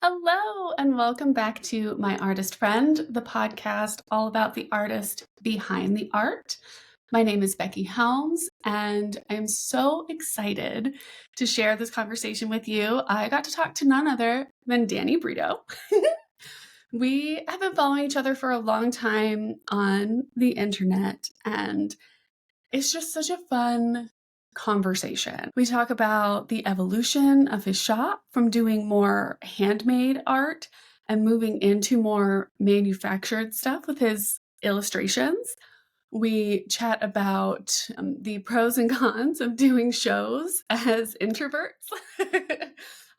Hello, and welcome back to My Artist Friend, the podcast all about the artist behind the art. My name is Becky Helms, and I'm so excited to share this conversation with you. I got to talk to none other than Danny Brito. We have been following each other for a long time on the internet, and it's just such a fun conversation. We talk about the evolution of his shop from doing more handmade art and moving into more manufactured stuff with his illustrations. We chat about the pros and cons of doing shows as introverts.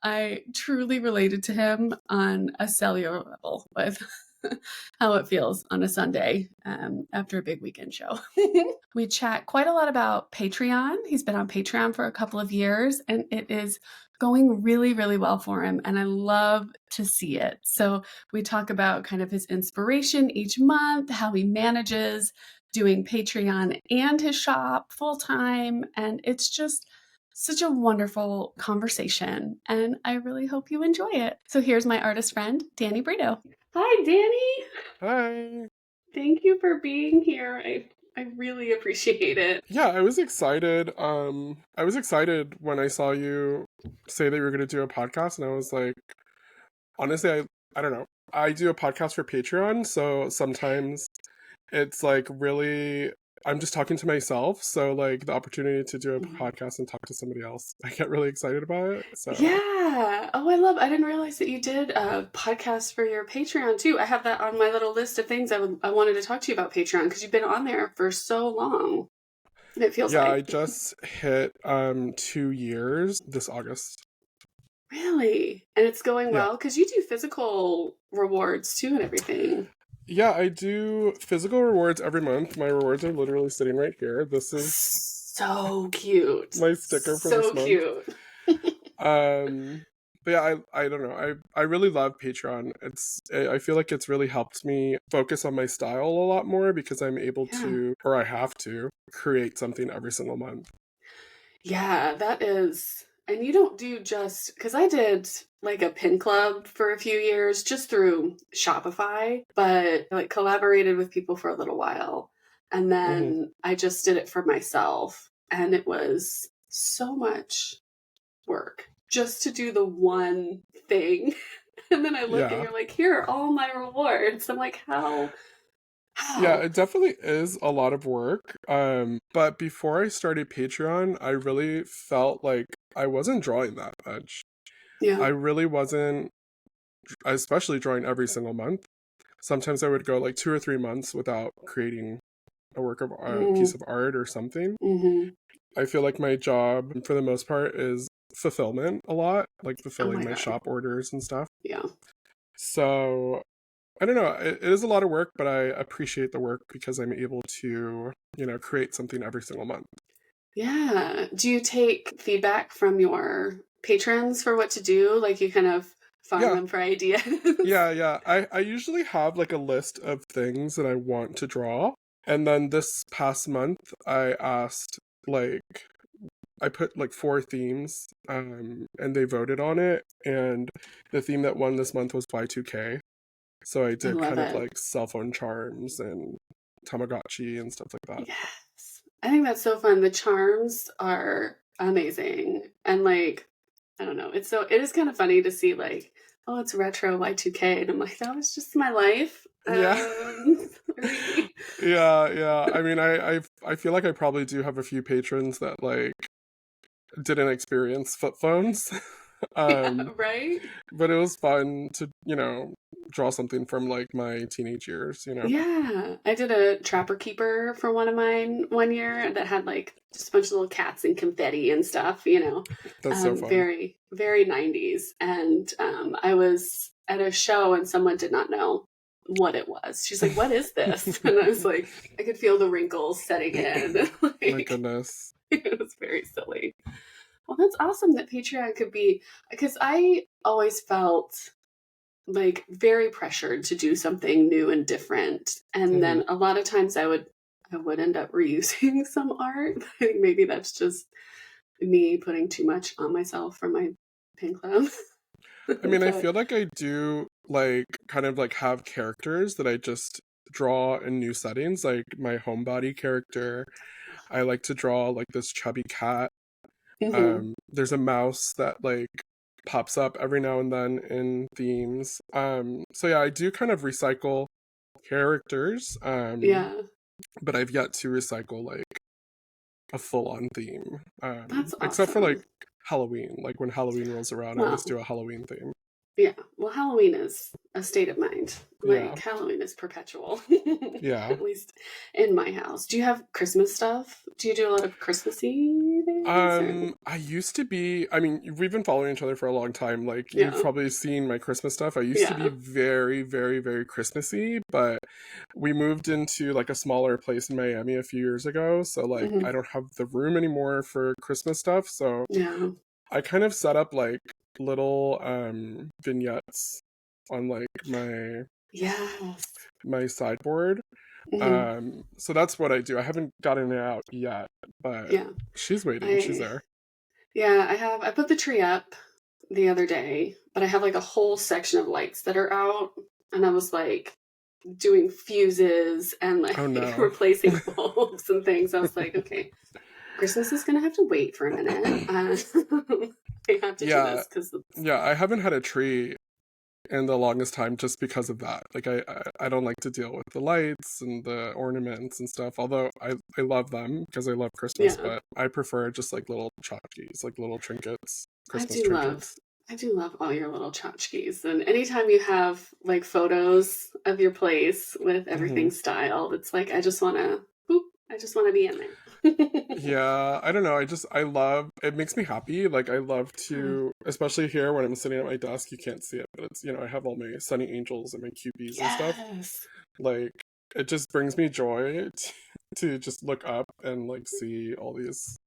I truly related to him on a cellular level with how it feels on a Sunday after a big weekend show. We chat quite a lot about Patreon. He's been on Patreon for a couple of years, and it is going really, really well for him, and I love to see it. So we talk about kind of his inspiration each month, how he manages doing Patreon and his shop full time, and it's just such a wonderful conversation, and I really hope you enjoy it. So here's my artist friend, Danny Brito. Hi, Danny. Hi. Thank you for being here. I really appreciate it. Yeah, I was excited. I was excited when I saw you say that you were going to do a podcast, and I was like, honestly, I don't know. I do a podcast for Patreon, so sometimes it's like really I'm just talking to myself, so like the opportunity to do a podcast and talk to somebody else, I get really excited about it. So Yeah. Oh, I didn't realize that you did a podcast for your Patreon too. I have that on my little list of things I wanted to talk to you about Patreon because you've been on there for so long. It feels yeah, like. I just hit 2 years this August. Really? And it's going Yeah. well because you do physical rewards too and everything. Yeah, I do physical rewards every month. My rewards are literally sitting right here. This is So cute. my sticker for So this month. cute. But yeah, I don't know. I really love Patreon. I feel like it's really helped me focus on my style a lot more because I'm able Yeah. to, or I have to, create something every single month. Yeah, that is. And you don't do just because I did like a pin club for a few years just through Shopify, but like collaborated with people for a little while. And Hmm. then I just did it for myself. And it was so much work just to do the one thing. And then I look and Yeah. you're like, here are all my rewards. I'm like, how? Yeah, How? it definitely is a lot of work. But before I started Patreon, I really felt like I wasn't drawing that much. Yeah. I really wasn't, especially drawing every single month. Sometimes I would go like 2 or 3 months without creating a piece of art or something. Mm-hmm. I feel like my job, for the most part, is fulfillment a lot, like Oh fulfilling my my God. shop orders and stuff. Yeah. So I don't know. It is a lot of work, but I appreciate the work because I'm able to, create something every single month. Yeah. Do you take feedback from your patrons for what to do? Like you kind of farm Yeah, them for ideas? yeah. I usually have like a list of things that I want to draw. And then this past month, like, I put like 4 themes, and they voted on it. And the theme that won this month was Y2K. So I I did love kind of it. like cell phone charms and Tamagotchi and stuff like that. Yes. I think that's so fun. The charms are amazing. And like, I don't know, it is kind of funny to see like, oh, it's retro Y2K. And I'm like, that was just my life. Yeah. Really? Yeah. I mean, I feel like I probably do have a few patrons that like didn't experience flip phones. Yeah, um, right? but it was fun to, draw something from like my teenage years. Yeah, I did a Trapper Keeper for one of mine one year that had like just a bunch of little cats and confetti and stuff. That's so fun. Very, very 90s. And I was at a show and someone did not know what it was. She's like, what is this? And I was like, I could feel the wrinkles setting in. My Like, goodness. it was very silly. Well, that's awesome that Patreon could be, because I always felt like very pressured to do something new and different. And Hmm. then a lot of times I would end up reusing some art. I think maybe that's just me putting too much on myself for my pen club. I mean, I But feel like I do like kind of like have characters that I just draw in new settings, like my homebody character. I like to draw like this chubby cat. mhm. There's a mouse that like pops up every now and then in themes. So yeah, I do kind of recycle characters. Yeah, But I've yet to recycle like a full on theme. that's Except for like awesome. Halloween. Like when Halloween rolls around, I always Well, do a Halloween theme. yeah. Well, Halloween is a state of mind. Yeah. Like Halloween is perpetual, Yeah. at least in my house. Do you have Christmas stuff? Do you do a lot of Christmassy things or I used to be, I mean, we've been following each other for a long time. Like, you've yeah. probably seen my Christmas stuff. I used to be Yeah. very, very, very Christmassy, but we moved into like a smaller place in Miami a few years ago. So, like, I Hmm. don't have the room anymore for Christmas stuff. So, Yeah. I kind of set up like little vignettes on like Yes. my sideboard. Hmm. So that's what I do. I haven't gotten it out yet, but Yeah. she's waiting. She's I there. yeah, I put the tree up the other day, but I have like a whole section of lights that are out, and I was like doing fuses and like Oh no. replacing bulbs and things. I was like, okay, Christmas is gonna have to wait for a minute. I have to do Yeah. this because it's Yeah, I haven't had a tree in the longest time just because of that. Like I don't like to deal with the lights and the ornaments and stuff. Although I love them because I love Christmas, yeah. but I prefer just like little tchotchkes, like little trinkets, I Christmas do love trinkets. I do love all your little tchotchkes. And anytime you have like photos of your place with Hmm. everything styled, it's like I just wanna be in there. Yeah, I don't know. I love it makes me happy. Like I love Yeah. to, especially here when I'm sitting at my desk, you can't see it, but it's, I have all my sunny angels and my cubies and stuff. Yes. Like it just brings me joy to just look up and like see all these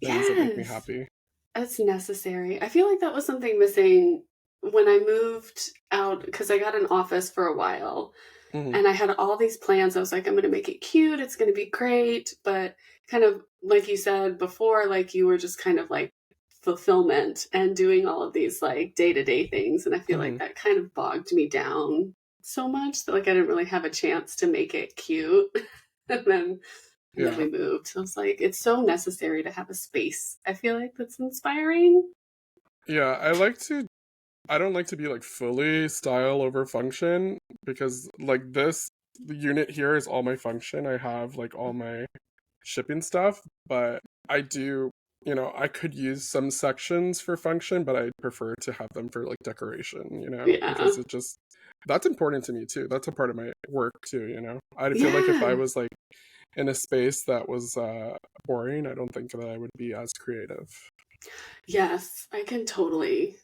things that make me Yes. happy. That's necessary. I feel like that was something missing when I moved out because I got an office for a while Hmm. and I had all these plans. I was like, I'm going to make it cute. It's going to be great. But kind of like you said before, like you were just kind of like fulfillment and doing all of these like day to day things. And I feel like Hmm. that kind of bogged me down so much that like I didn't really have a chance to make it cute. and then and then Yeah. we moved. So I was like, it's so necessary to have a space. I feel like that's inspiring. Yeah, I don't like to be like fully style over function because like this unit here is all my function. I have like all my shipping stuff, but I do, I could use some sections for function, but I prefer to have them for like decoration, Yeah. because that's important to me too. That's a part of my work too, I feel like if I Yeah. was like in a space that was boring, I don't think that I would be as creative. Yes, I can totally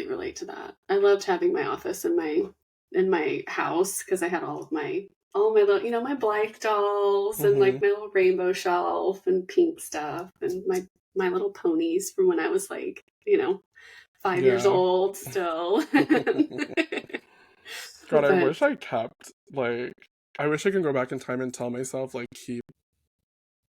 relate to that. I loved having my office in my house because I had all my little, my Blythe dolls and Hmm. like my little rainbow shelf and pink stuff and my little ponies from when I was like, 5 years Yeah. old still. God, I But wish I kept like I wish I could go back in time and tell myself like keep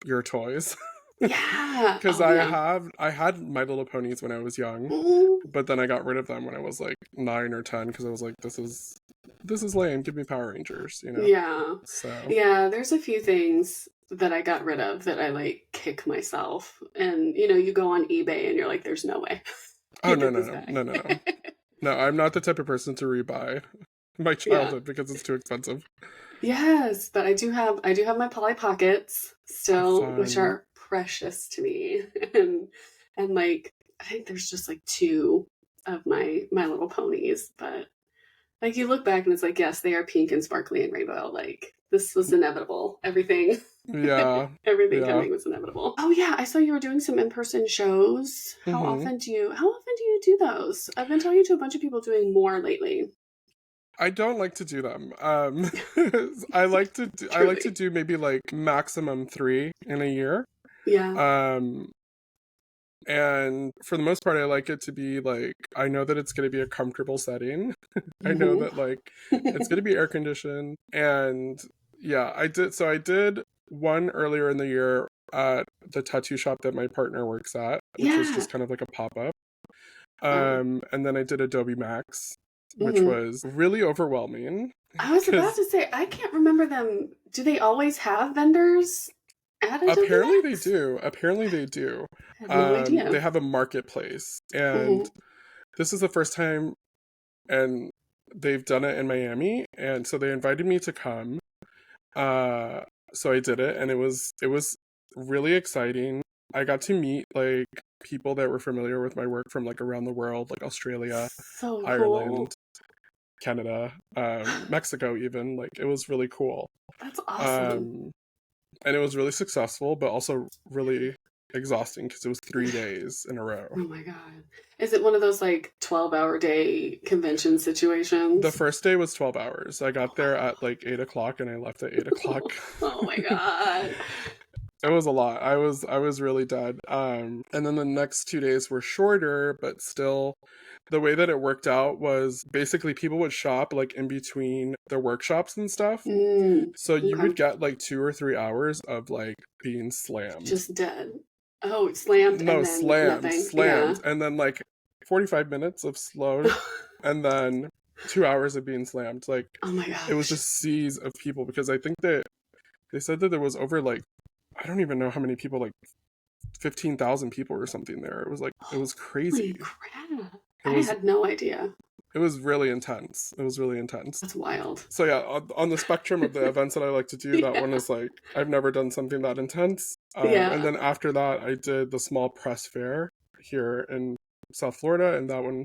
your toys. yeah. Because Oh yeah. I had My Little Ponies when I was young, Mm, but then I got rid of them when I was like 9 or 10 because I was like, this is lame. Give me Power Rangers. yeah. So Yeah, there's a few things that I got rid of that I like kick myself. And you go on eBay and you're like, there's no way oh you no get no this no back. no no no no, I'm not the type of person to rebuy my yeah. childhood because it's too expensive. Yes, but I do have my Polly Pockets Oh, still, which fun. are precious to me. And like I think there's just like two of my little ponies, but like you look back and it's like, yes, they are pink and sparkly and rainbow. Like this was inevitable. Everything Yeah. everything Yeah. coming was inevitable. Oh yeah, I saw you were doing some in-person shows. Hmm. How often do you do those? I've been talking to a bunch of people doing more lately. I don't like to do them. I like to Truly. do maybe like maximum 3 in a year. Yeah. Um, and for the most part, I like it to be like I know that it's going to be a comfortable setting. I know Hmm. that like it's going to be air conditioned, and yeah, I did. So I did one earlier in the year at the tattoo shop that my partner works at, which was yeah. just kind of like a pop up. Oh. And then I did Adobe Max, which Hmm. was really overwhelming I was about because to say, I can't remember them. Do they always have vendors at Adobe apparently they Max? do. Apparently they do. I had no They idea. have a marketplace, and Hmm. this is the first time, and they've done it in Miami, and so they invited me to come. Uh, so I did it, and it was really exciting. I got to meet like people that were familiar with my work from like around the world, like Australia, So cool. Ireland, Canada, Mexico, even. Like it was really cool. That's awesome. Um, and it was really successful, but also really exhausting because it was 3 days in a row. Oh my God. Is it one of those like 12-hour day convention The situations? first day was 12 hours. I got Oh my there at like 8 o'clock and I left at 8 o'clock. Oh my God. It was a lot. I was really dead. And then the next 2 days were shorter, but still the way that it worked out was basically people would shop like in between their workshops and stuff. So you would Okay. get like 2 or 3 hours of like being slammed. Just dead. Oh, slammed No, and then slammed, nothing. Yeah. slammed, and then like 45 minutes of slowed, and then 2 hours of being slammed. Like Oh my it was gosh. just seas of people because I think that they said that there was over like I don't even know how many people, like 15,000 people or something there. It was crazy. Holy crap. It I was had no idea. it was really intense. It was really intense. That's wild. So yeah, on the spectrum of the events that I like to do, that one Yeah. is like I've never done something that intense. And Yeah. then after that, I did the small press fair here in South Florida, and that one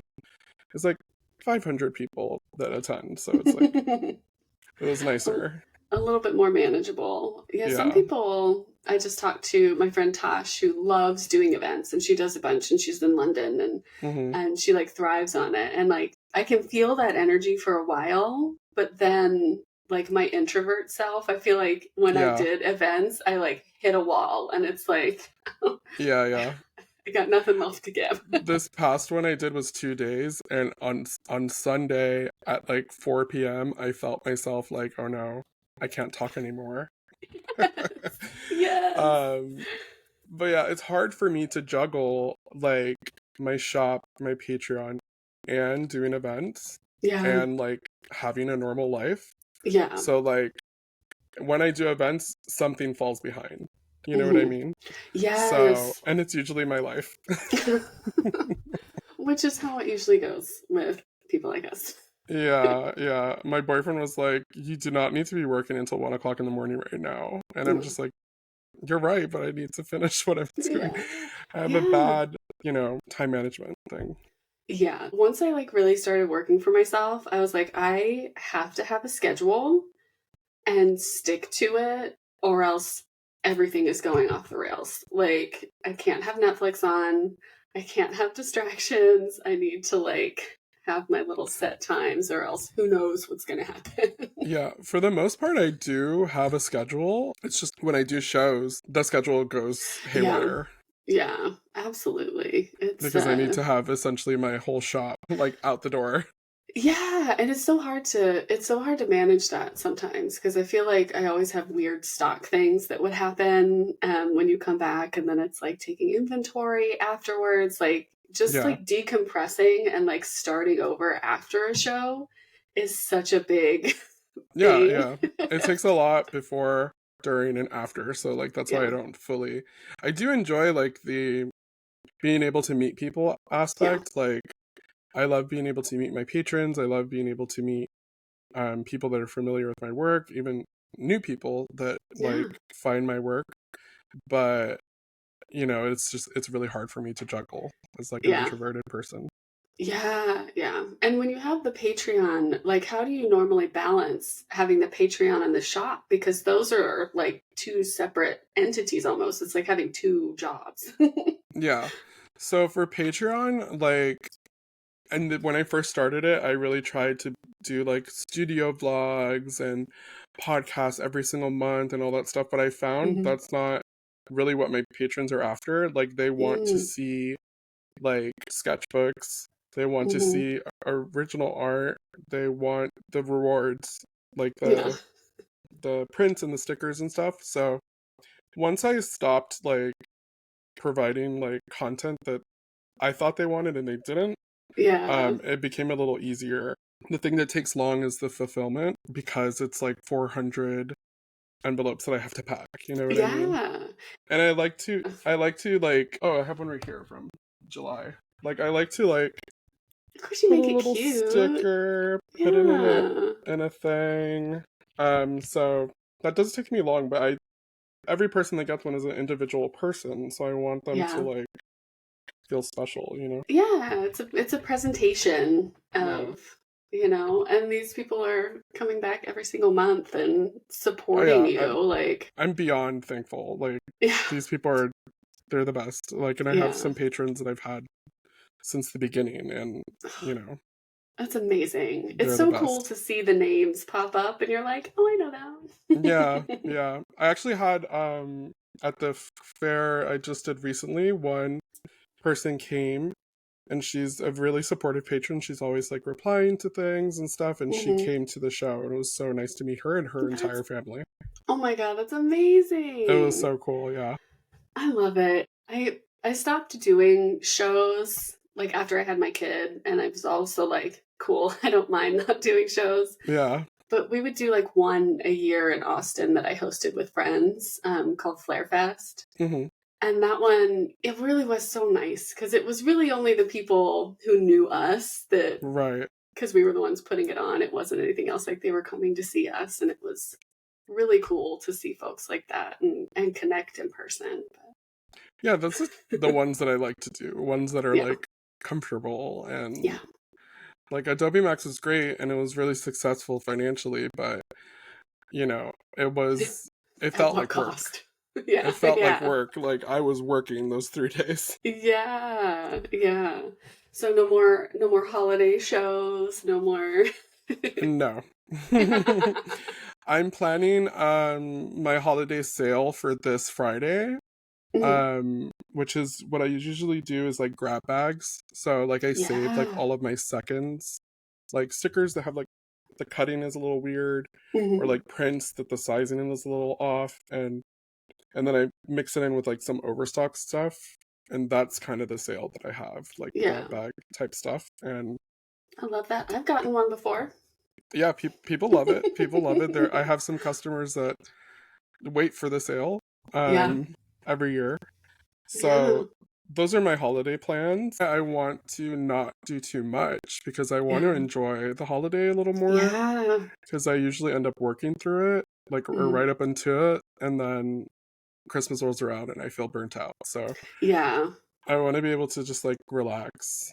is like 500 people that attend. So it's like it was a, nicer. a little bit more manageable. Yeah, some Yeah. people, I just talked to my friend Tosh who loves doing events and she does a bunch and she's in London Hmm. and she like thrives on it. And like I can feel that energy for a while, but then like my introvert self, I feel like when I Yeah. did events, I like hit a wall and it's like Yeah. Yeah. I got nothing left to give. This past one I did was 2 days, and on Sunday at like 4 p.m. I felt myself like, oh no, I can't talk anymore. Yes. Yes. um, but yeah, it's hard for me to juggle like my shop, my Patreon, and doing events Yeah. and like having a normal life. Yeah. So like when I do events, something falls behind. You know what I Hmm. mean? So, Yes. and it's usually my life. Which is how it usually goes with people like us. Yeah, yeah. My boyfriend was like, "You do not need to be working until 1 o'clock in the morning right now." And I'm No. just like, "You're right, but I need to finish what I'm doing." Yeah. I have a Yeah. bad, time management thing. Yeah. Once I like really started working for myself, I was like, I have to have a schedule and stick to it, or else everything is going off the rails. Like, I can't have Netflix on, I can't have distractions. I need to like have my little set times, or else who knows what's going to happen. Yeah, for the most part, I do have a schedule. It's just when I do shows, the schedule goes Yeah. haywire Yeah, absolutely. because I need to have essentially my whole shop like out the door. Yeah, and it's so hard to manage that sometimes because I feel like I always have weird stock things that would happen when you come back, and then it's like taking inventory afterwards, like just Yeah. like decompressing and like starting over after a show is such a big Yeah, thing. yeah. It takes a lot before, during, and after. So like that's why I Yeah, don't fully I do enjoy like the being able to meet people yeah, aspect. Like I love being able to meet my patrons. I love being able to meet people that are familiar with my work, even new people that like yeah, find my work. But it's really hard for me to juggle as like an yeah. introverted person. Yeah, yeah. And when you have the Patreon, like how do you normally balance having the Patreon and the shop? Because those are like two separate entities almost. It's like having two jobs. Yeah. So for Patreon, like when I first started it, I really tried to do like studio vlogs and podcasts every single month and all that stuff, but I found Hmm. that's not really what my patrons are after. Like they want to Mm, see like sketchbooks, they want to hmm. see original art, they want the rewards, like Yeah, the prints and the stickers and stuff. So once I stopped like providing like content that I thought they wanted and they didn't, Yeah. it became a little easier. The thing that takes long is the fulfillment because it's like 400 envelopes that I have to pack. You know what I mean? Yeah. And I like to like, oh, I have one right here from July. Like, I like to like Of course you put a make it little cute. sticker, put in it Yeah. in a thing. So that does take me long, but I every person that gets one is an individual person, so I want them to Yeah. like feel special, you know? Yeah, it's a presentation Yeah. of, and these people are coming back every single month and Oh supporting yeah, you. Like, I'm beyond thankful. Like, yeah, these people are, they're the best. Like, and I have yeah. some patrons that I've had since the beginning, and you know, That's amazing. It's they're the so cool best. to see the names pop up and you're like, oh, I know Yeah, that. yeah. I actually had at the fair I just did recently, one person came and she's a really supportive patron. She's always like replying to things and stuff, and she hmm came to the show and it was so nice to meet her and her That's, entire family. oh my God, that's It was amazing. so cool, yeah. I love it. I stopped doing shows like after I had my kid, and I was also like, cool, I don't mind not doing shows. Yeah. But we would do like one a year in Austin that I hosted with friends, called Flare Fest. Hmm. And that one, it really was so nice because it was really only the people who knew us that, Right. because we were the ones putting it on. It wasn't anything else. Like they were coming to see us, and it was really cool to see folks like that and connect in person. Yeah, that's the ones that I like to do. Ones that are Yeah, like comfortable, and yeah. like Adobe Max was great and it was really successful financially, but you know, it At felt what like work. cost? Yeah, It felt like yeah, work. Like I was working those 3 days. yeah, yeah. So no more holiday shows, no more. No. I'm planning my holiday sale for this Friday. Mhm. Which is what I usually do is like grab bags. So like I saved like Yeah. all of my seconds, like stickers that have like the cutting is a little weird, or Mhm. like prints that the sizing is a little off, and then I mix it in with like some overstock stuff, and that's kind of the sale that I have, like Yeah, grab bag type stuff. And I love that. I've gotten one before. yeah, people love it. People love it. There, I have some customers that wait for the sale Yeah, um every year. yeah, So those are my holiday plans. I want to not do too much because I want to yeah, enjoy the holiday a little more, yeah. because I usually end up working through it, like, or Mhm. right up into it, and then Christmas rolls around and I feel burnt out. So Yeah, I want to be able to just like relax,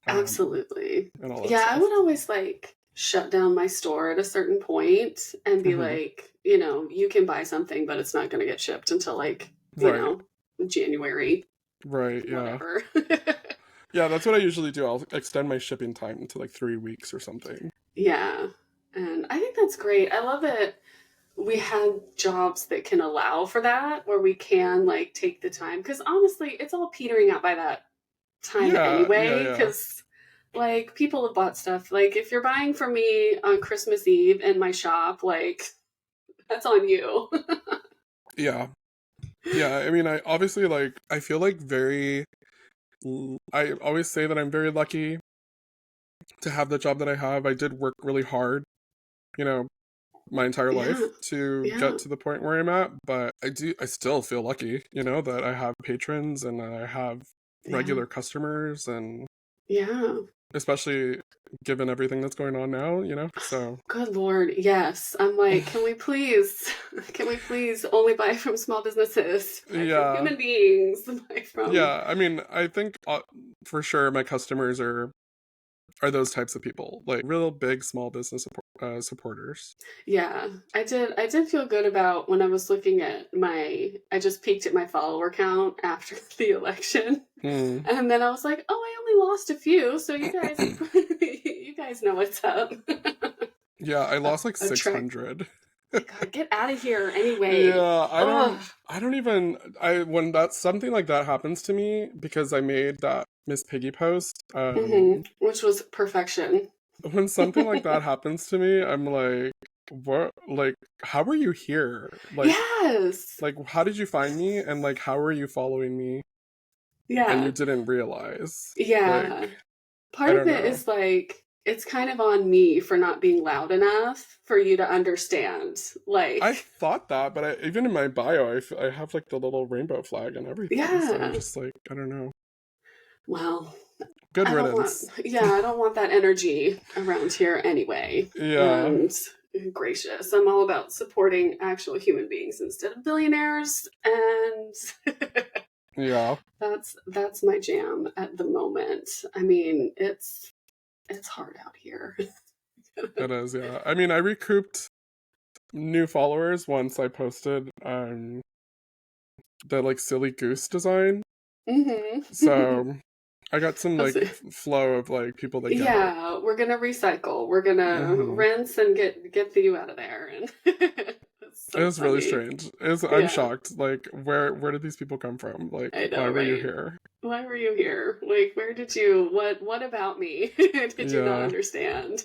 um, absolutely. and all that Yeah, I stuff. would always like shut down my store at a certain point and be Hmm. like, you can buy something, but it's not going to get shipped until like, Right, January, right, yeah. whatever. Yeah, that's what I usually do. I'll extend my shipping time to like 3 weeks or something. Yeah. And I think that's great. I love that we had jobs that can allow for that, where we can like take the time. Because honestly, it's all petering out by that time Yeah, yeah, anyway. yeah. Because like people have bought stuff. Like if you're buying from me on Christmas Eve in my shop, like that's on you. Yeah. Yeah, I mean, I obviously like, I feel like I always say that I'm very lucky to have the job that I have. I did work really hard, you know, my entire Yeah. life to Yeah. get to the point where I'm at, but I still feel lucky, that I have patrons and I have Yeah. regular customers, and Yeah. especially given everything that's going on now, so Good Lord. Yes. I'm like, can we please only buy from small businesses, buy from yeah. human beings, buy from. Yeah, I mean, I think for sure my customers are those types of people, like real big small business supporters. Yeah, I did feel good about when I was looking at I just peeked at my follower count after the election. Hmm. And then I was like, oh, I only lost a few, so you guys, you guys know what's up. Yeah, I a, lost like a track. 600. God, get out of here anyway. Yeah, Oh, I don't even, when that something like that happens to me, because I made that Miss Piggy post, which was perfection. when something like that happens to me, I'm like, what, like, how are you here? Yes. How did you find me? And like, how are you following me? And you Yeah. didn't realize, like, Yeah. Part I of don't it know. is like, it's kind of on me for not being loud enough for you to understand. I Like, thought that, but even in my bio, I have like the little rainbow flag and everything. So I'm yeah, just like, I don't know. well, Good I don't want, riddance. yeah, I don't want that energy around here anyway. Yeah, And gracious, I'm all about supporting actual human beings instead of billionaires, and yeah, that's my jam at the moment. I mean, it's hard out here. it is. Yeah, I mean, I recouped new followers once I posted the like silly goose design. Mm-hmm. So I got some like flow of like people that get it. Yeah, we're gonna recycle. We're gonna Hmm. rinse and get you out of there. And it's It so was really funny. strange. I'm Yeah, shocked. Like, where did these people come from? Like, I why know, were you right? here? Why were you here? Like, where did you? What about me did you not Yeah, understand?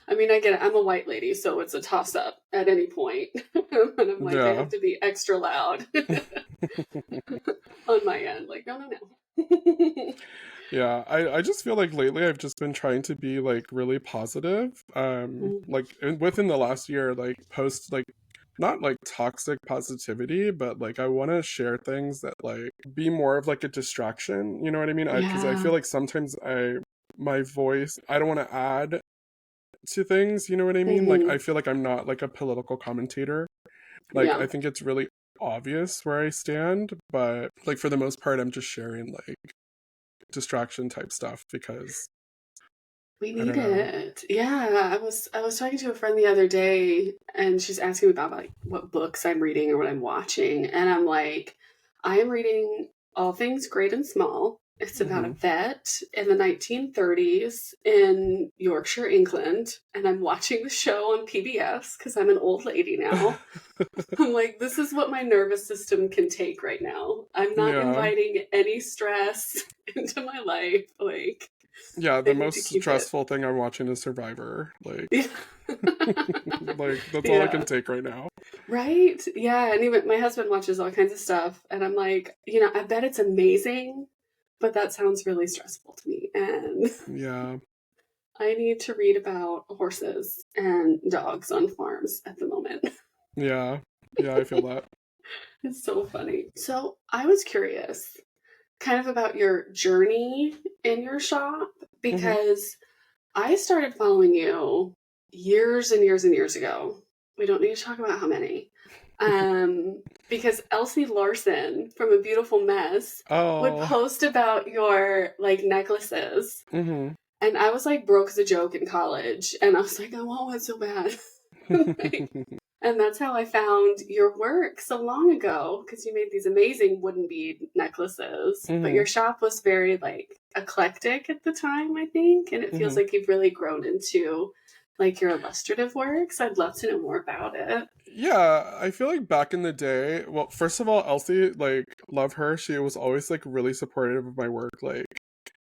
I mean, I get it. I'm a white lady, so it's a toss up at any point. And I'm like, I yeah. have to be extra loud on my end. Like, no, no, no. Yeah, I just feel like lately I've just been trying to be like really positive. Like within the last year, like post like not like toxic positivity, but like I want to share things that like be more of like a distraction. You know what I mean? Because I feel Yeah. like sometimes my voice I don't want to add to things. You know what I mean? Like I Hmm. feel like I'm not like a political commentator. Like Yeah. I think it's really obvious where I stand, but like for the most part, I'm just sharing like distraction type stuff because We I need don't know. it. Yeah, I was talking to a friend the other day, and she's asking me about like what books I'm reading or what I'm watching, and I'm like, I am reading All Things Great and Small. It's about a Hmm. vet in the 1930s in Yorkshire, England, and I'm watching the show on PBS because I'm an old lady now. I'm like, this is what my nervous system can take right now. I'm not Yeah. inviting any stress into my life. Like, Yeah, I the need to most keep it. stressful thing I'm watching is Survivor. Yeah. Like that's all I can Yeah. take right now. Right? Yeah. And even my husband watches all kinds of stuff. And I'm like, I bet it's amazing, but that sounds really stressful to me. And Yeah. I need to read about horses and dogs on farms at the moment. Yeah. Yeah, I feel that. It's so funny. So I was curious kind of about your journey in your shop Hmm. because I started following you years and years and years ago. We don't need to talk about how many. Because Elsie Larson from A Beautiful Mess would Oh. post about your like necklaces. Hmm. And I was like broke as a joke in college. And I was like, I want one so bad. Like, and that's how I found your work so long ago because you made these amazing wooden bead necklaces. But Hmm. your shop was very like eclectic at the time, I think, and it feels Hmm. like you've really grown into like your illustrative works. I'd love to know more about it. Yeah, I feel like back in the day, well, first of all, Elsie, like, love her. She was always like really supportive of my work. Like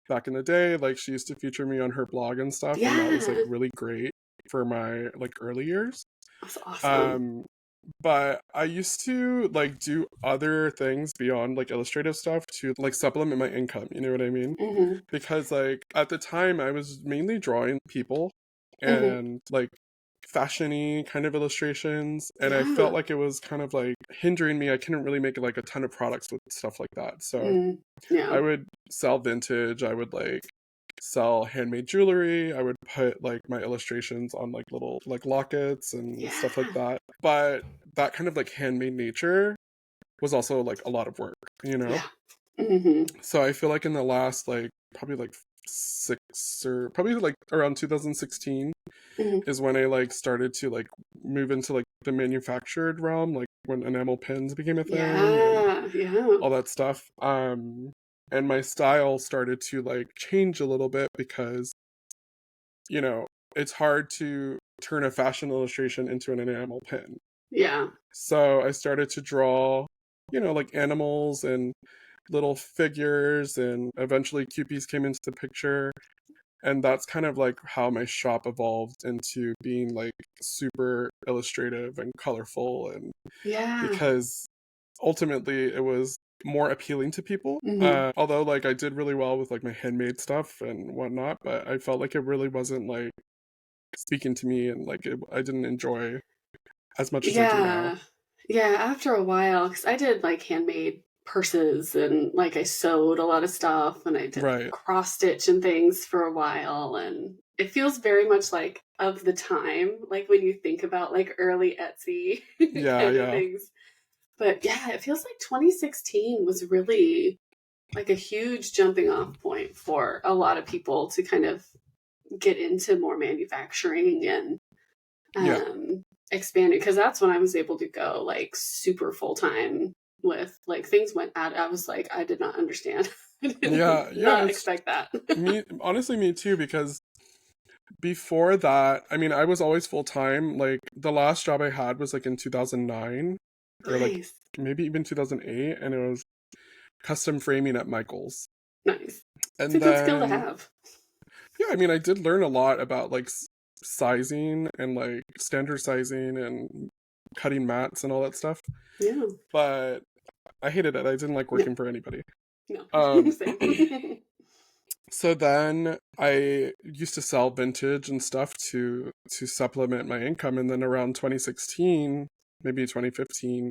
back in the day, like she used to feature me on her blog and stuff, and that was like Yeah, really great for my like early years. that's awesome. Um, but I used to like do other things beyond like illustrative stuff to like supplement my income, you know what I mean? Hmm. Because like at the time I was mainly drawing people Hmm. and like fashiony kind of illustrations, and I felt Yeah. like it was kind of like hindering me. I couldn't really make like a ton of products with stuff like that. So Mm. I Yeah. would sell vintage, I would like sell handmade jewelry, I would put like my illustrations on like little like lockets and stuff like Yeah. that. But that kind of like handmade nature was also like a lot of work, you know? Yeah. Hmm. So I feel like in the last like probably like 6 or probably like around 2016 Hmm. is when I like started to like move into like the manufactured realm, like when enamel pins became a thing and Yeah. Yeah. all that stuff. And my style started to like change a little bit because, you know, it's hard to turn a fashion illustration into an enamel pin. Yeah. So I started to draw, like animals and little figures, and eventually Cupies came into the picture. And that's kind of like how my shop evolved into being like super illustrative and colorful. And Yeah. because ultimately it was more appealing to people. Hmm. Although like I did really well with like my handmade stuff and whatnot, but I felt like it really wasn't like speaking to me, and like I didn't enjoy as much as I do now. Yeah. Yeah, after a while, because I did like handmade purses and like I sewed a lot of stuff and I did Right. cross stitch and things for a while. And it feels very much like of the time, like when you think about like early Etsy Yeah, kind of yeah. things. But yeah, it feels like 2016 was really like a huge jumping off point for a lot of people to kind of get into more manufacturing and Yeah. um expanding, because that's when I was able to go like super full time with like things went out. I was like, I did not understand. I did Yeah, yeah, not it's expect that. me, honestly, me too, because before that, I mean, I was always full time. Like the last job I had was like in 2009, or like Nice. maybe even 2008, and it was custom framing at Michael's. Nice. It's a And good skill to then have. yeah, I mean, I did learn a lot about like sizing and like standard sizing and cutting mats and all that stuff. Yeah. But I hated it. I didn't like No. working for anybody. No. Um, Same. so then I used to sell vintage and stuff to supplement my income, and then around 2016, maybe 2015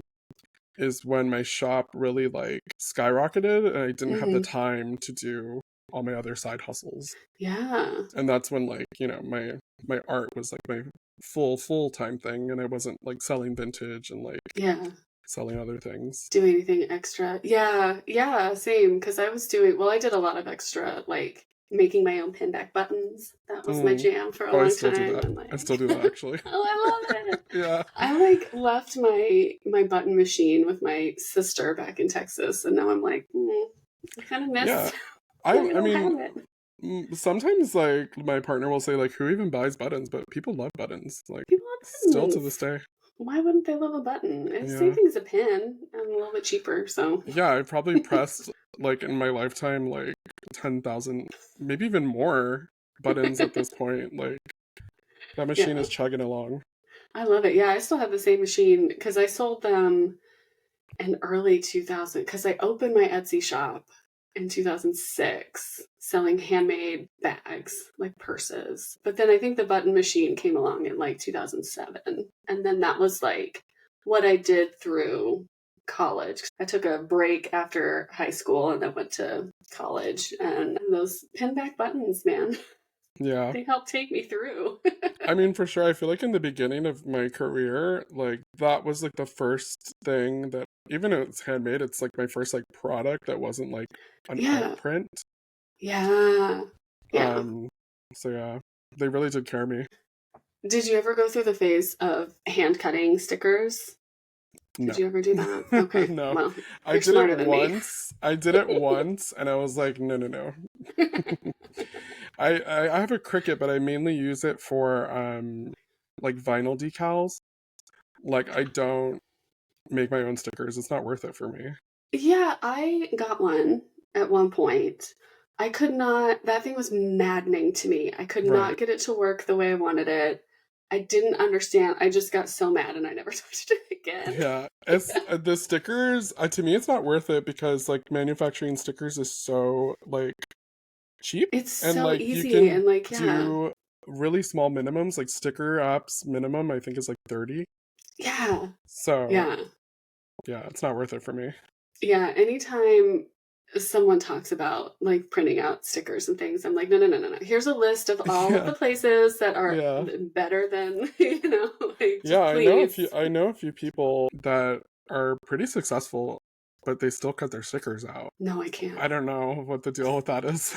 is when my shop really like skyrocketed, and I didn't have the Hmm. time to do all my other side hustles. Yeah. And that's when like, you know, my art was like my full-time thing, and I wasn't like selling vintage and like Yeah. selling other things. Do anything extra. Yeah. Yeah. Same. Because I was doing, well, I did a lot of extra, like making my own pinback buttons. That was my Mm. jam for a Oh, I long still do time. that. And I like, still do that actually. oh, I love it. Yeah. I like left my button machine with my sister back in Texas, and now I'm like, I kind of miss Yeah. that I I don't mean, have it. sometimes like my partner will say like, who even buys buttons? But people love buttons, like People have still to buttons. this day. Why wouldn't they love a button? It's the same Yeah. thing as a pin and a little bit cheaper. So Yeah, I probably pressed like in my lifetime like 10,000, maybe even more buttons at this point. Like that machine yeah, is chugging along. I love it. Yeah, I still have the same machine because I sold them in early 2000, because I opened my Etsy shop in 2006 selling handmade bags like purses. But then I think the button machine came along in like 2007, and then that was like what I did through college. I took a break after high school and then went to college, and those pinback buttons, man, Yeah. they helped take me through. I mean, for sure, I feel like in the beginning of my career, like that was like the first thing that, even if it's handmade, it's like my first like product that wasn't like an art Yeah. print. Yeah. Yeah. Um, so yeah, they really did carry me. Did you ever go through the phase of hand cutting stickers? Did No. you ever do that? Okay. No. Well, I you're did it smarter than me. once. I did it once and I was like, no, no, no. I have a Cricut, but I mainly use it for like vinyl decals. Like I don't make my own stickers. It's not worth it for me. Yeah, I got one at one point. I could not, that thing was maddening to me. I could Right. not get it to work the way I wanted it. I didn't understand. I just got so mad and I never touched it again. Yeah. It's the stickers, to me it's not worth it because like manufacturing stickers is so like cheap, It's and so like you easy can and like, yeah. do really small minimums, like sticker apps minimum I think is like 30. Yeah. So Yeah. yeah, it's not worth it for me. Yeah, anytime someone talks about like printing out stickers and things, I'm like, no, no, no, no, no. Here's a list of all of the Yeah. places that are Yeah. better than, like Yeah, just please. I know a few people that are pretty successful, but they still cut their stickers out. No, I can't. I don't know what the deal with that is.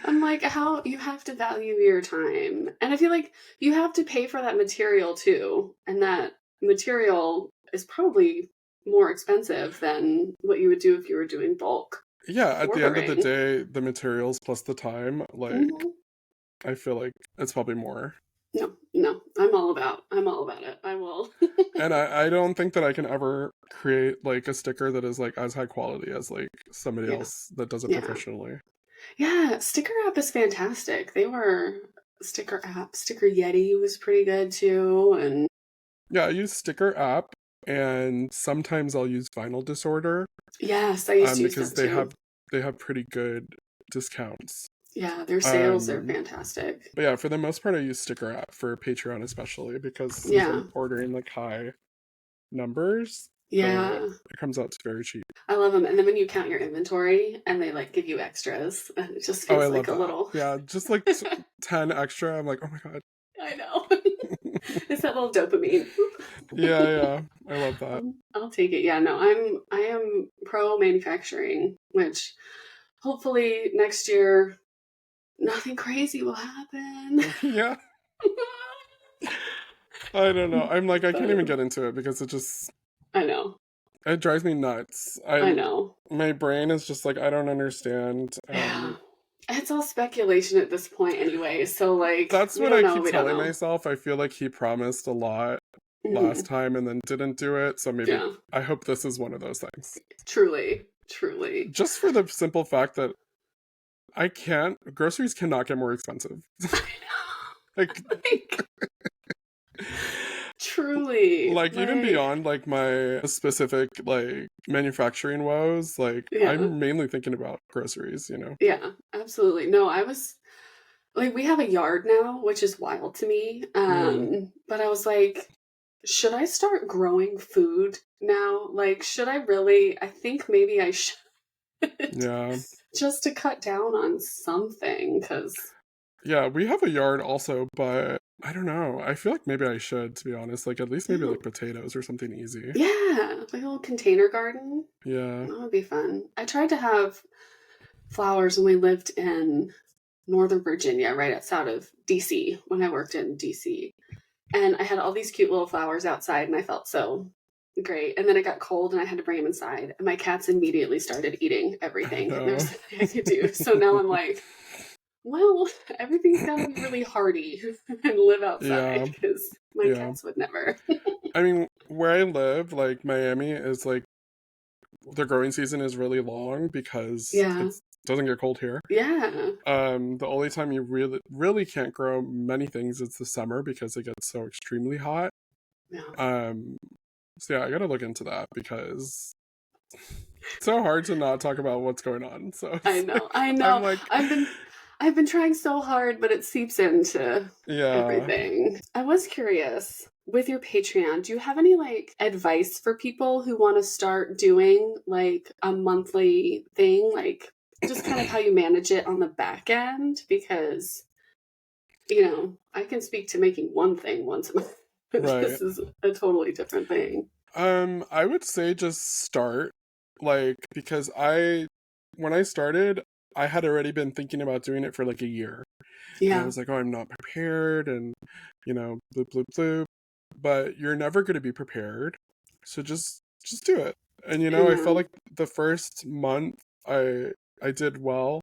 I'm like, how you have to value your time. And I feel like you have to pay for that material too. And that material is probably more expensive than what you would do if you were doing bulk Yeah, at the end of the ordering. day, the materials plus the time, like Hmm. I feel like it's probably more. No, no, I'm all about it. I will. And I don't think that I can ever create like a sticker that is like as high quality as like somebody Yeah, else that does it yeah. professionally. Yeah, Sticker App is fantastic. They were Sticker App. Sticker Yeti was pretty good too. And Yeah, I use Sticker app. and sometimes I'll use Vinyl Disorder, Yes, I used to use because them too. they have pretty good discounts. Yeah, their sales are Um, fantastic. but yeah, for the most part, I use Sticker App for Patreon, especially because since Yeah, I'm ordering like high numbers, yeah. it comes out to very cheap. I love them. And then when you count your inventory and they like give you extras, and it just Oh, I feels like love a that. little. Yeah, just like 10 extra. I'm like, oh my god. I know. It's that little dopamine. Yeah, yeah, I love that. I'll take it. Yeah, no, I am pro manufacturing, which hopefully next year nothing crazy will happen. Yeah, I don't know. I'm like, I can't even But get into it because I know. it drives me nuts. I know. My brain is just like, I don't understand. Yeah. It's all speculation at this point anyway. So like That's we what don't I know, keep we don't telling know. myself. I feel like he promised a lot last Mhm. time and then didn't do it. So maybe Yeah. I hope this is one of those things. Truly. Truly. Just for the simple fact that groceries cannot get more expensive. I Like, know. Like truly. like even Like beyond like my specific like manufacturing woes, like yeah. I'm mainly thinking about groceries, you know. Yeah, absolutely. No, I was like we have a yard now, which is wild to me. Mm, But I was like, should I start growing food now? Like, should I really? I think maybe I should yeah. just to cut down on something because Yeah, we have a yard also, but I don't know. I feel like maybe I should, to be honest. Like at least maybe like potatoes or something easy. yeah, like a little container garden. Yeah. That would be fun. I tried to have flowers when we lived in Northern Virginia, right outside of DC, when I worked in DC. And I had all these cute little flowers outside, and I felt so great. And then it got cold, and I had to bring them inside. And my cats immediately started eating I everything. There know. was nothing I could do. So now I'm like, well, everything's got to be really hardy and live outside Yeah. because my Yeah. cats would never. I mean, where I live, like Miami is like the growing season is really long because Yeah. it doesn't get cold here. Yeah. The only time you really can't grow many things is the summer because it gets so extremely hot. Yeah. Um, so yeah, I gotta look into that because it's so hard to not talk about what's going on. So I it's know. like I I'm know. like, I've been trying so hard, but it seeps into yeah. everything. I was curious with your Patreon, do you have any like advice for people who want to start doing like a monthly thing, like just kind of how you manage it on the back end? Because, I can speak to making one thing once a month, but Right. this is a totally different thing. I would say just start, like, because when I started, I had already been thinking about doing it for like a year. And I Yeah. was like, oh, I'm not prepared, and, bloop, bloop, bloop. But you're never going to be prepared. So just do it. And, I I felt know. like the first month I did well.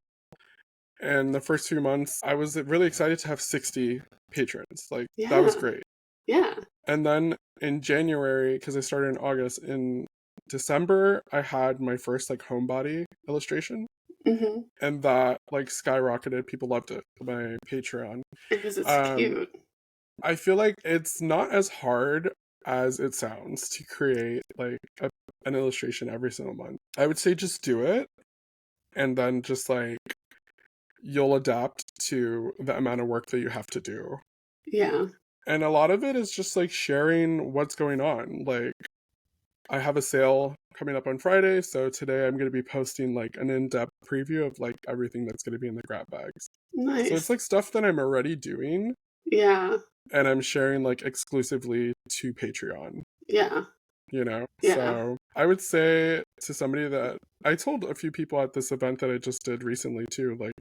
And the first 2 months, I was really excited to have 60 patrons. Like, that was Yeah. great. Yeah. And then in January, because I started in August, in December, I had my first like homebody illustration. Hmm. And that like skyrocketed. People loved it. My Patreon. Because it's Um, cute. I feel like it's not as hard as it sounds to create like an illustration every single month. I would say just do it, and then just like you'll adapt to the amount of work that you have to do. Yeah. And a lot of it is just like sharing what's going on. Like, I have a sale coming up on Friday, so today I'm going to be posting like an in-depth preview of like everything that's going to be in the grab bags. So it's Nice. like stuff that I'm already doing Yeah. and I'm sharing like exclusively to Patreon, Yeah. Yeah. So I would say to somebody that I told a few people at this event that I just did recently too, like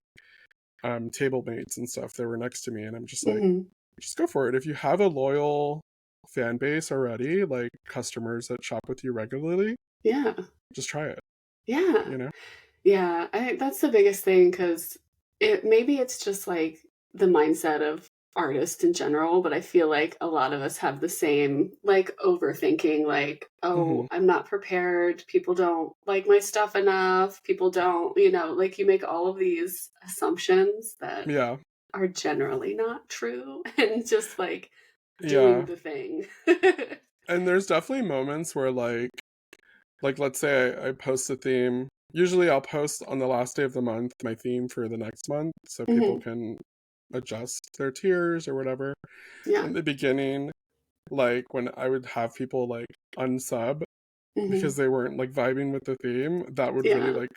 table mates and stuff that were next to me, and I'm just like, Hmm. just go for it. If you have a loyal fan base already, like customers that shop with you regularly, Yeah. just try it, Yeah. you know? Yeah. I think that's the biggest thing because maybe it's just like the mindset of artists in general, but I feel like a lot of us have the same like overthinking, like, Hmm. oh, I'm not prepared. People don't like my stuff enough. People don't, like you make all of these assumptions that Yeah. are generally not true and just like doing Yeah. the thing. And there's definitely moments where like let's say I post a theme. Usually I'll post on the last day of the month my theme for the next month so people Hmm. can adjust their tiers or whatever. Yeah. In the beginning, like when I would have people like unsub Hmm. because they weren't like vibing with the theme, that would really Yeah. like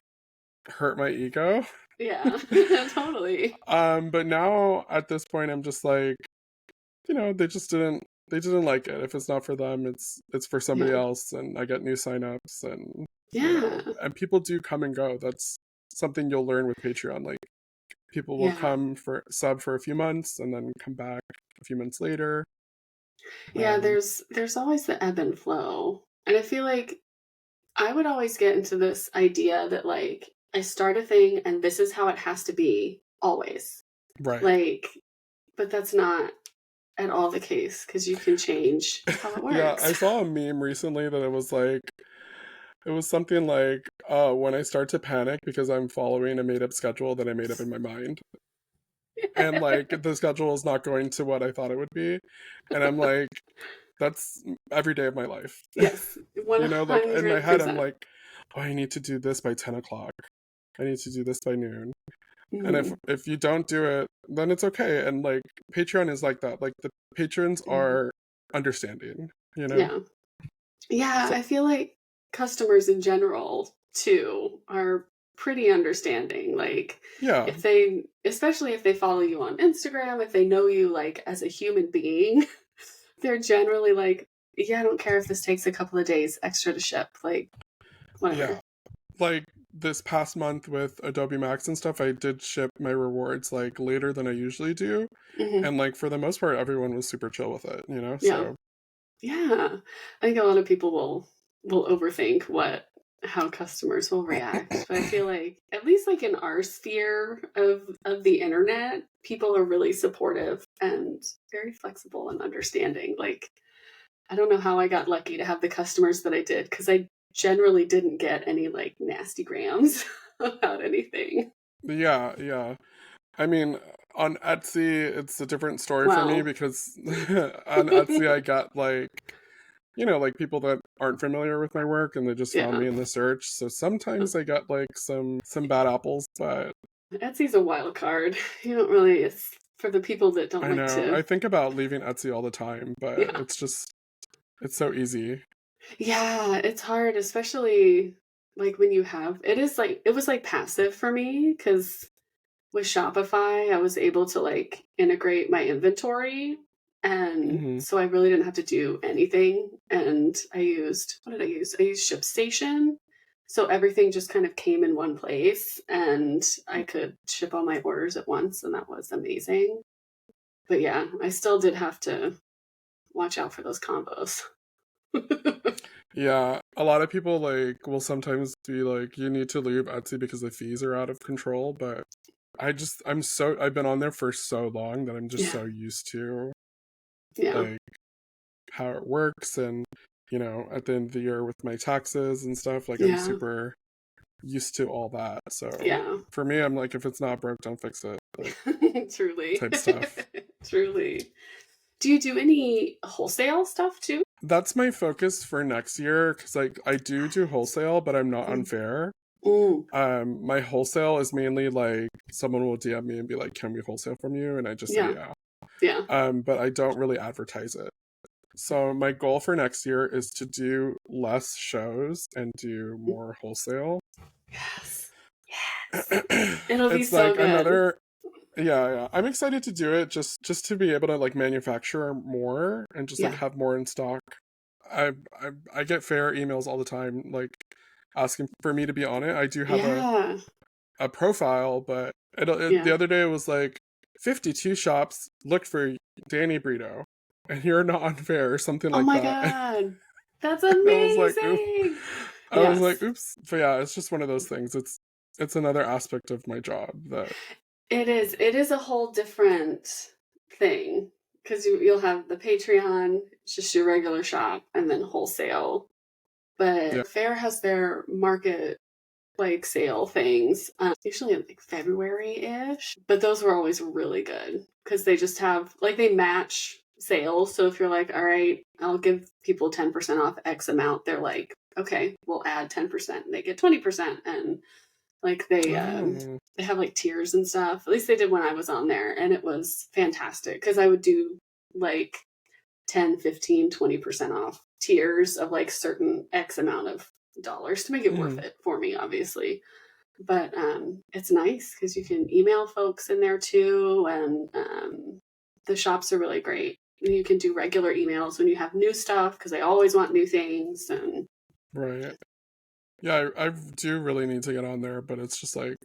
hurt my ego. Yeah. Totally. But now at this point I'm just like, they just didn't like it. If it's not for them, it's for somebody Yeah. else, and I get new signups, and Yeah. and people do come and go. That's something you'll learn with Patreon. Like people will Yeah. come for sub for a few months and then come back a few months later. Yeah, Um, there's always the ebb and flow. And I feel like I would always get into this idea that like I start a thing and this is how it has to be always. right. Like, but that's not at all the case because you can change how it Yeah, works. I saw a meme recently that it was something like, when I start to panic because I'm following a made up schedule that I made up in my mind. And like the schedule is not going to what I thought it would be. And I'm like, that's every day of my life. Yes, Like in my head, I'm 100%. like, oh, I need to do this by 10 o'clock. I need to do this by noon. And Hmm. if you don't do it, then it's okay. And like Patreon is like that. Like the patrons Hmm. are understanding, you know? Yeah. Yeah, So I feel like customers in general too are pretty understanding. Like yeah. if they especially if they follow you on Instagram, if they know you like as a human being, they're generally like, yeah, I don't care if this takes a couple of days extra to ship, like Yeah. whatever. Like this past month with Adobe Max and stuff, I did ship my rewards like later than I usually do. Hmm. And like for the most part, everyone was super chill with it, you know? Yeah. So Yeah. I think a lot of people will overthink what how customers will react. But I feel like at least like in our sphere of the internet, people are really supportive and very flexible and understanding. Like I don't know how I got lucky to have the customers that I did because I generally didn't get any like nasty grams about anything. yeah, yeah. I mean, on Etsy, it's a different story for me Well, because on Etsy, I got like people that aren't familiar with my work and they just found yeah. me in the search. So sometimes I got like some bad apples, but Etsy's a wild card. You don't really it's for the people that don't I like know to I think about leaving Etsy all the time, but yeah. it's so easy. Yeah, it's hard, especially like when you have it is like it was like passive for me because with Shopify, I was able to like integrate my inventory. And Hmm. so I really didn't have to do anything. And I used, what did I use? I used ShipStation. So everything just kind of came in one place and I could ship all my orders at once. And that was amazing. But yeah, I still did have to watch out for those combos. Yeah, a lot of people like will sometimes be like, you need to leave Etsy because the fees are out of control, but I've been on there for so long that I'm just Yeah. so used to Yeah. like how it works and at the end of the year with my taxes and stuff, like I'm Yeah. super used to all that. So Yeah. for me, I'm like, if it's not broke, don't fix it, like Truly. type stuff. Truly. Do you do any wholesale stuff too? That's my focus for next year because like I do wholesale, but I'm not Mm. unfair. Mm. My wholesale is mainly like someone will DM me and be like, "Can we wholesale from you?" And I just say Yeah. yeah. Yeah. But I don't really advertise it. So my goal for next year is to do less shows and do more wholesale. Yes. Yes. It'll be It's so like good. another yeah. I'm excited to do it just to be able to like manufacture more and just like Yeah. have more in stock. I get fair emails all the time like asking for me to be on it. I do have Yeah. a profile, but the Yeah. other day it was like 52 shops looked for Danny Brito and you're not unfair or something Oh like my that. God. That's And I was like, oops. amazing. I was like, Yes. oops. But yeah, it's just one of those things. It's another aspect of my job that It is. It is a whole different thing because you'll have the Patreon, it's just your regular shop, and then wholesale. yeah. But Fair has their market like sale things, usually in like February ish. But those were always really good because they just have like they match sale. So if you're like, all right, I'll give people 10% off X amount, they're like, okay, we'll add 10%. And they get 20%. And like Oh. they have like tiers and stuff. At least they did when I was on there. And it was fantastic because I would do like 10, 15, 20% off tiers of like certain X amount of dollars to make it worth Mhm. it for me, obviously. But it's nice because you can email folks in there too, and the shops are really great. You can do regular emails when you have new stuff because I always want new things, and Right. Yeah, I do really need to get on there, but it's just like,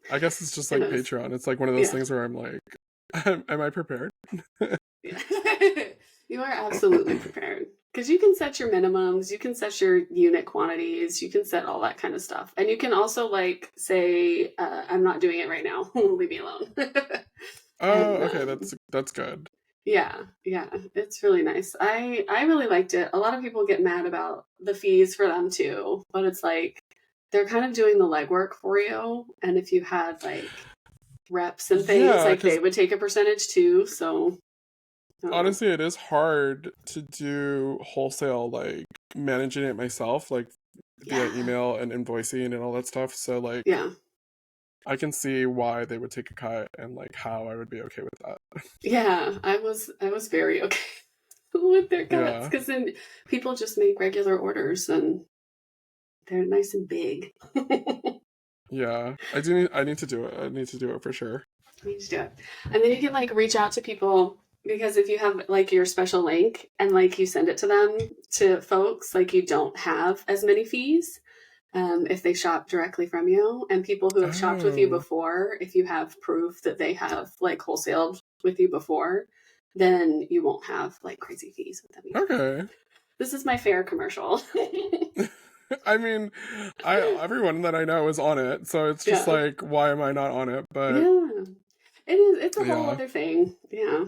I guess it's just it like is, Patreon. It's like one of those yeah. things where I'm like, am I prepared? Yeah. You are absolutely prepared because you can set your minimums, you can set your unit quantities, you can set all that kind of stuff, and you can also like say, "I'm not doing it right now. Leave me alone." Oh, And okay, that's good. yeah, yeah, it's really nice. I really liked it. A lot of people get mad about the fees for them too, but it's like they're kind of doing the legwork for you, and if you had like reps and things, Yeah, like because they would take a percentage too. So I don't know. honestly, it is hard to do wholesale, like managing it myself, like via Yeah, email and invoicing and all that stuff. So like, yeah. I can see why they would take a cut and like how I would be okay with that. Yeah, I was very okay with their cuts Yeah, because then people just make regular orders and they're nice and big. yeah. I need to do it. I need to do it for sure. You need to do it, and then you can like reach out to people because if you have like your special link and like you send it to them to folks, like you don't have as many fees if they shop directly from you. And people who have shopped with you Oh, before, if you have proof that they have like wholesaled with you before, then you won't have like crazy fees with them either. okay. This is my fair commercial. I mean, I everyone that I know is on it, so it's just Yeah. like, why am I not on it? But Yeah. It is. It's a whole yeah, other thing. Yeah.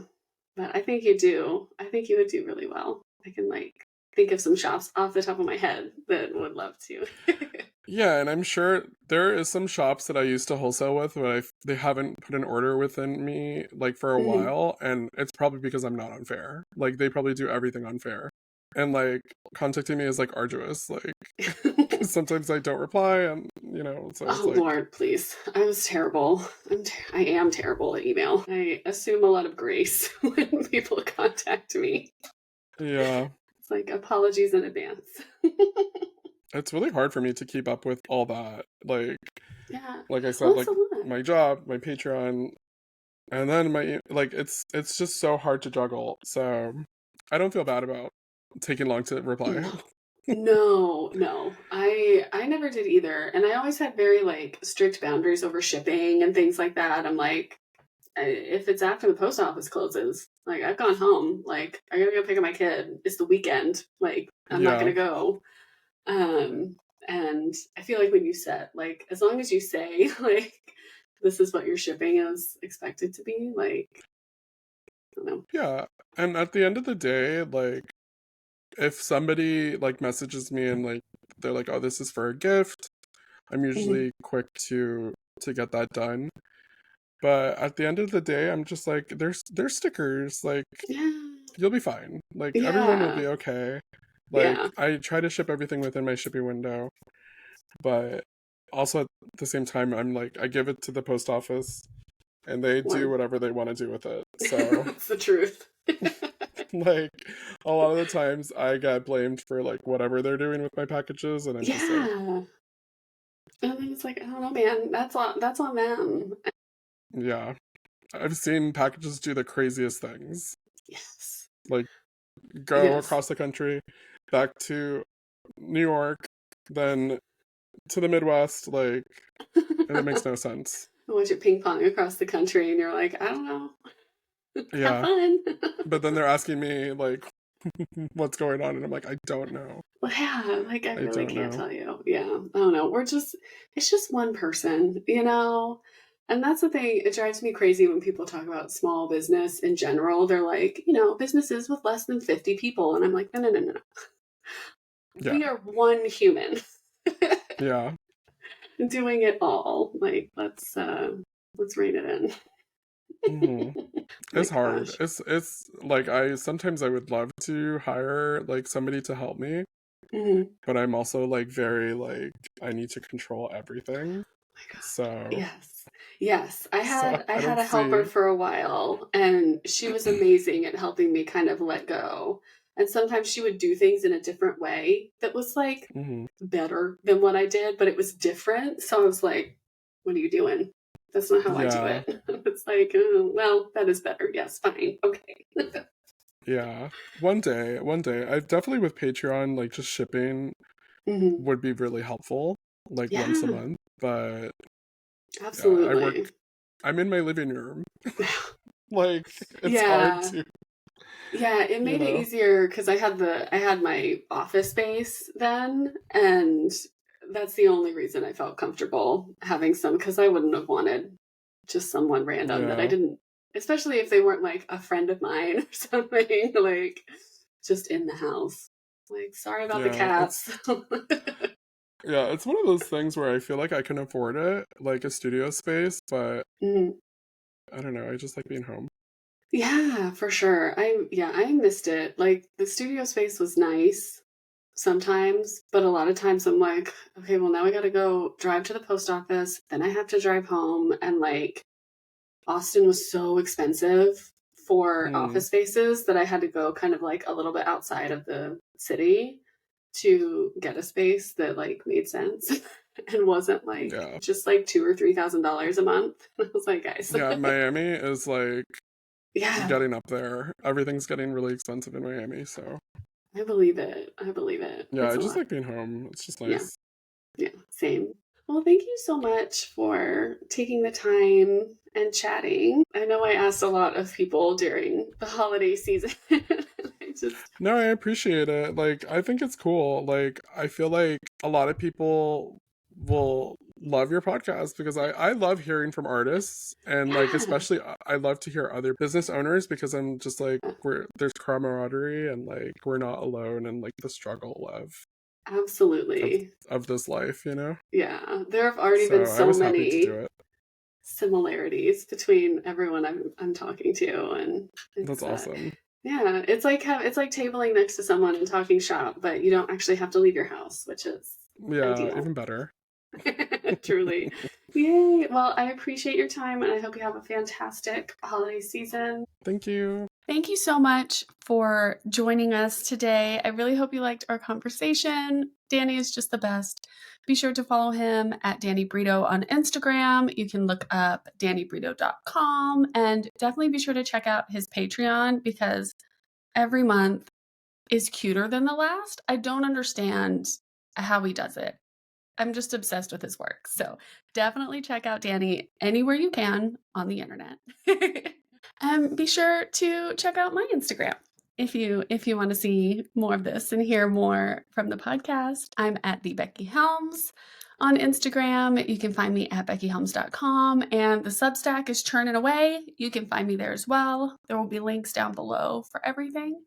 But I think you do. I think you would do really well. I can like think of some shops off the top of my head that would love to. yeah, and I'm sure there is some shops that I used to wholesale with, but they haven't put an order within me like for a Mhm. while, and it's probably because I'm not unfair. Like they probably do everything unfair, and like contacting me is like arduous. Like 'cause sometimes I don't reply, and so it's Oh like, Lord, please! I was terrible. I am terrible at email. I assume a lot of grace when people contact me. yeah, It's like apologies in advance. it's really hard for me to keep up with all that. Yeah. Like I Well, said, it's like a lot. my job, my Patreon, and then like it's just so hard to juggle. So I don't feel bad about taking long to reply. No. No, no. I never did either. And I always had very like strict boundaries over shipping and things like that. I'm like, if it's after the post office closes, like I've gone home, like I gotta go pick up my kid. It's the weekend. Like I'm not gonna Yeah, go. Um and I feel like when you set like as long as you say like this is what your shipping is expected to be, like I don't know. yeah. And at the end of the day, like if somebody like messages me and like they're like, "Oh, this is for a gift," I'm Mhm. usually quick to get that done. But at the end of the day, I'm just like, there's stickers. Like Yeah. you'll be fine. Like everyone will Yeah. be okay. Like Yeah. I try to ship everything within my shipping window, but also at the same time, I'm like, I give it to the post office and they do One. whatever they want to do with it. So, That's the truth. like, a lot of the times I get blamed for like whatever they're doing with my packages, and I'm just like, Yeah. And then it's like, I don't know, man. That's on them. yeah. I've seen packages do the craziest things, Yes. like go Yes. across the country, back to New York, then to the Midwest, like, and it makes no sense. Watch it ping pong across the country, and you're like, I don't know. Have Yeah. fun. But then they're asking me, like, what's going on? And I'm like, I don't know. Well, yeah, like I I really don't can't know. tell you. Yeah, I don't know. It's just one person, you know? And that's the thing. It drives me crazy when people talk about small business in general. They're like, businesses with less than 50 people. And I'm like, no, no, no, no, no. Yeah. We are one human Yeah. doing it all. Like, let's rein it in. Hmm. My It's hard. gosh. It's like I sometimes I would love to hire like somebody to help me, Mhm. but I'm also like very like I need to control everything. My God. So Yes. Yes. I so had I I had don't a helper see. for a while, and she was amazing at helping me kind of let go. And sometimes she would do things in a different way that was like Hmm. better than what I did, but it was different. So I was like, what are you doing? That's not how I do Yeah, it. It's like, oh, well, that is better. Yes, fine. Okay. yeah. One day, I definitely with Patreon, like just shipping Hmm. would be really helpful, like once a Yeah, month. But yeah, absolutely. I'm in my living room. Like it's hard Yeah. to, Yeah, it you made it know. easier because I had my office space then, and that's the only reason I felt comfortable having some, because I wouldn't have wanted just someone random that I Yeah, didn't, especially if they weren't like a friend of mine or something, like just in the house. Like, sorry about the yeah. cats. It's one of those things where I feel like I can afford it, like a studio space, but Mhm. I don't know. I just like being home. Yeah, for sure. I missed it. Like the studio space was nice sometimes, but a lot of times I'm like, okay, well now I gotta go drive to the post office, then I have to drive home, and like Austin was so expensive for Hmm. office spaces that I had to go kind of like a little bit outside of the city to get a space that like made sense and wasn't like Yeah. just like $2,000 or $3,000 a month. I was like, guys, Yeah, Miami is like yeah, getting up there. Everything's getting really expensive in Miami, so I believe it. I believe it. yeah, It's I a just lot. like being home. It's just Yeah. nice. Yeah, same. Well, thank you so much for taking the time and chatting. I know I asked a lot of people during the holiday season. I just, No, I appreciate it. Like, I think it's cool. Like, I feel like a lot of people will love your podcast because I love hearing from artists and like yeah, especially I love to hear other business owners because I'm just like there's camaraderie and like we're not alone in like the struggle of absolutely. of this life, you know? Yeah, there have already So been I so was happy to do many it. similarities between everyone I'm talking to, and That's it's awesome. yeah, it's like tabling next to someone and talking shop, but you don't actually have to leave your house, which is Yeah, ideal. even better. Truly. Yay. Well, I appreciate your time and I hope you have a fantastic holiday season. Thank you. Thank you so much for joining us today. I really hope you liked our conversation. Danny is just the best. Be sure to follow him at Danny Brito on Instagram. You can look up dannybrito.com and definitely be sure to check out his Patreon because every month is cuter than the last. I don't understand how he does it. I'm just obsessed with his work. So definitely check out Danny anywhere you can on the internet. And be sure to check out my Instagram if you want to see more of this and hear more from the podcast. I'm at the Becky Helms on Instagram. You can find me at beckyhelms.com, and the Substack is churning away. You can find me there as well. There will be links down below for everything.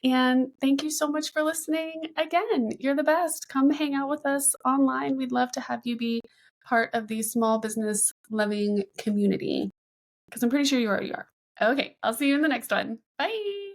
And thank you so much for listening again. You're the best. Come hang out with us online. We'd love to have you be part of the small business loving community because I'm pretty sure you already are. Okay, I'll see you in the next one. Bye.